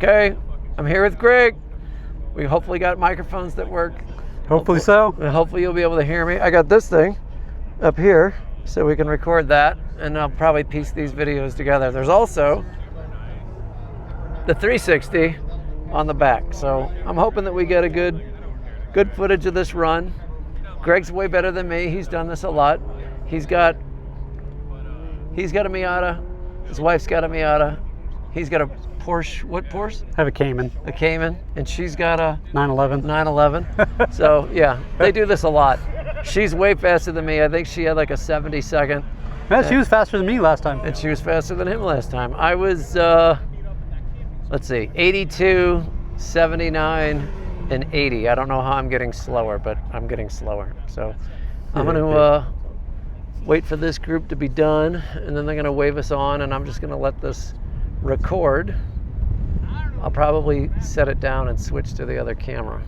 Okay, I'm here with Greg. We hopefully got microphones that work. Hopefully so. Hopefully you'll be able to hear me. I got this thing up here so we can record that, and I'll probably piece these videos together. There's also the 360 on the back, so I'm hoping that we get a good footage of this run. Greg's way better than me. He's done this a lot. He's got a Miata. His wife's got a Miata. He's got a Porsche. What Porsche? I have a Cayman. A Cayman, and she's got a 911. 911. So yeah, they do this a lot. She's way faster than me. I think she had like a 70-second. Yeah, she was faster than me last time. And she was faster than him last time. I was, let's see, 82, 79, and 80. I don't know how I'm getting slower, but I'm getting slower. So I'm going to wait for this group to be done, and then they're going to wave us on, and I'm just going to let this record. I'll probably set it down and switch to the other camera.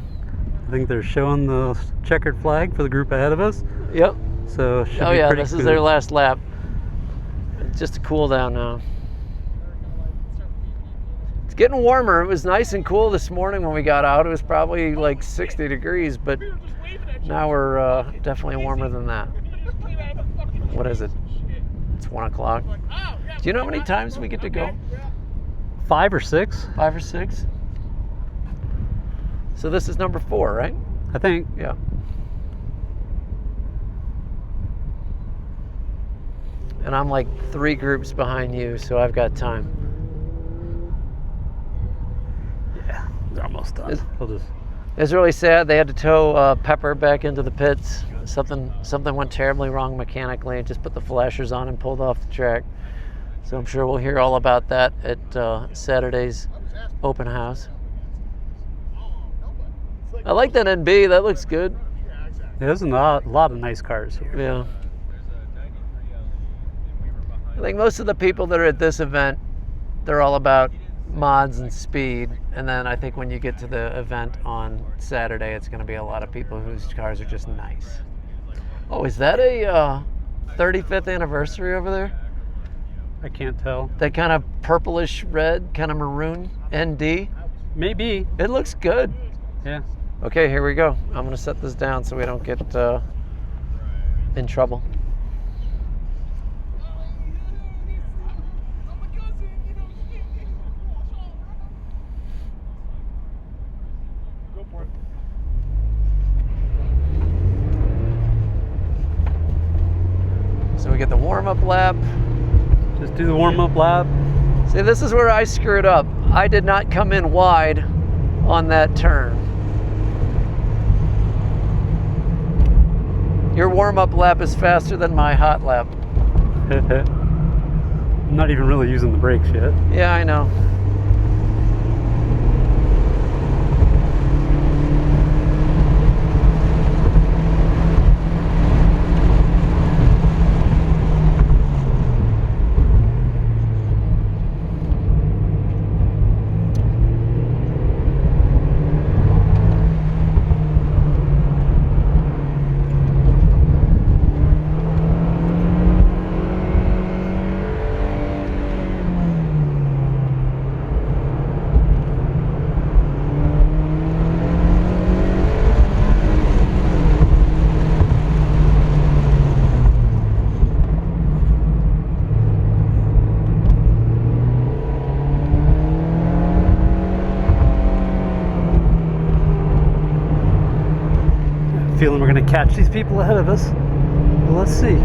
I think they're showing the checkered flag for the group ahead of us. Yep. So should oh be yeah, pretty this smooth. is their last lap. It's just a cool down now. It's getting warmer. It was nice and cool this morning when we got out. It was probably like 60 degrees, but now we're definitely warmer than that. What is it? It's 1 o'clock. Do you know how many times we get to go? 5 or 6. 5 or 6. So this is number 4, right? I think. Yeah. And I'm like 3 groups behind you, so I've got time. Yeah, they're almost done. It's really sad. They had to tow Pepper back into the pits. Something went terribly wrong mechanically. Just put the flashers on and pulled off the track. So I'm sure we'll hear all about that at Saturday's open house. I like that NB. That looks good. Yeah, there's a lot of nice cars here. Yeah. I think most of the people that are at this event, they're all about mods and speed. And then I think when you get to the event on Saturday, it's going to be a lot of people whose cars are just nice. Oh, is that a 35th anniversary over there? I can't tell. That kind of purplish red, kind of maroon ND? Maybe. It looks good. Yeah. Okay, here we go. I'm going to set this down so we don't get in trouble. So we get the warm-up lap. Just do the warm-up lap. See, this is where I screwed up. I did not come in wide on that turn. Your warm-up lap is faster than my hot lap. I'm not even really using the brakes yet. Yeah, I know. Feeling we're going to catch these people ahead of us. Well, let's see.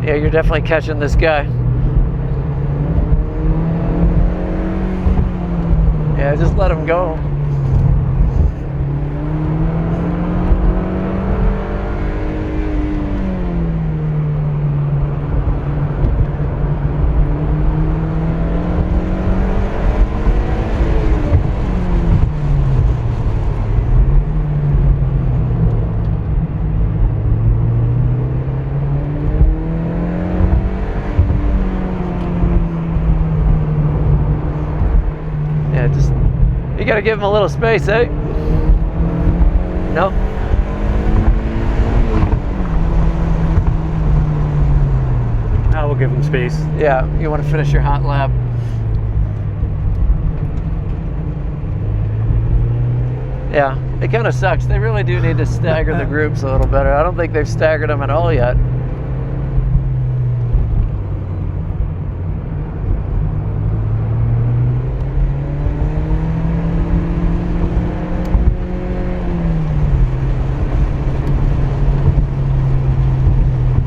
Yeah, you're definitely catching this guy. Yeah, just let him go. You gotta give him a little space, eh? No? Now we'll give him space. Yeah, you want to finish your hot lap. Yeah, it kind of sucks. They really do need to stagger the groups a little better. I don't think they've staggered them at all yet.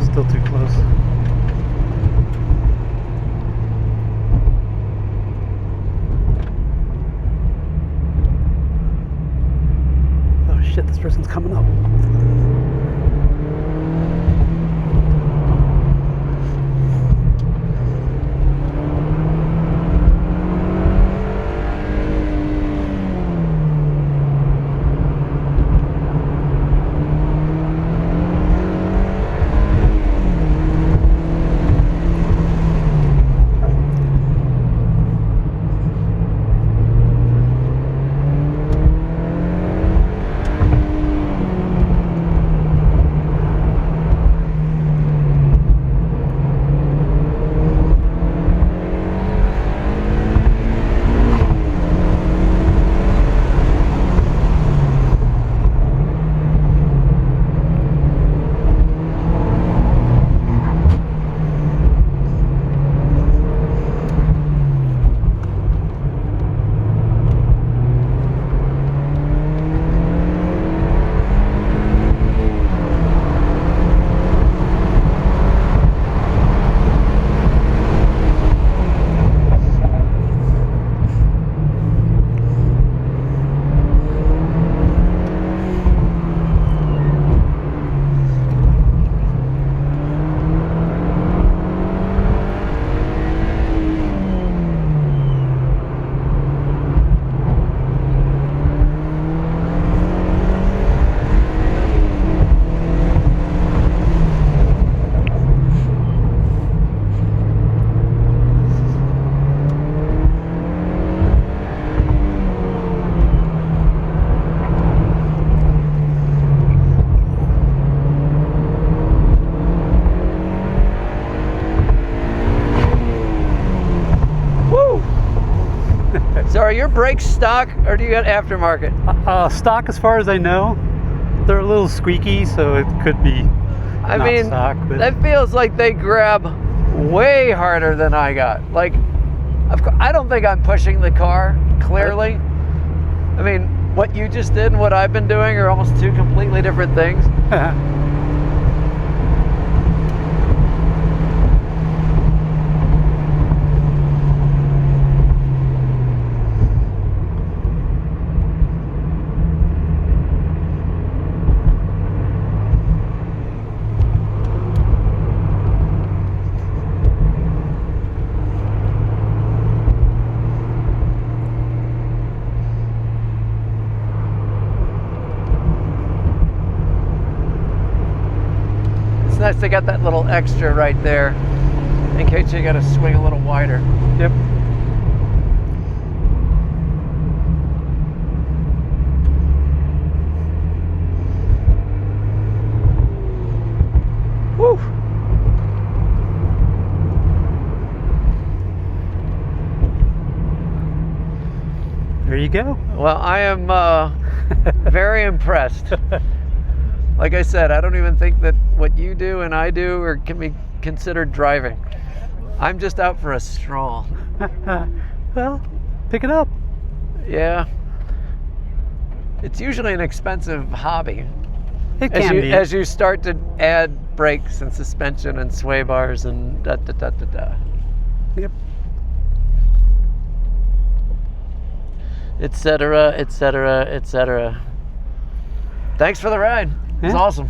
Still too close. Oh shit, this person's coming up. So are your brakes stock or do you got aftermarket? Stock, as far as I know. They're a little squeaky, so it could be I not mean, stock, but that feels like they grab way harder than I got. Like, I don't think I'm pushing the car, clearly. I mean, what you just did and what I've been doing are almost two completely different things. It's nice they got that little extra right there in case you got to swing a little wider. Yep. Woo! There you go. Well, I am very impressed. Like I said, I don't even think that what you do and I do or can be considered driving. I'm just out for a stroll. Well, pick it up. Yeah. It's usually an expensive hobby. It can be. As you start to add brakes and suspension and sway bars and da-da-da-da-da. Yep. Et cetera, et cetera, et cetera. Thanks for the ride. It was Yeah. awesome.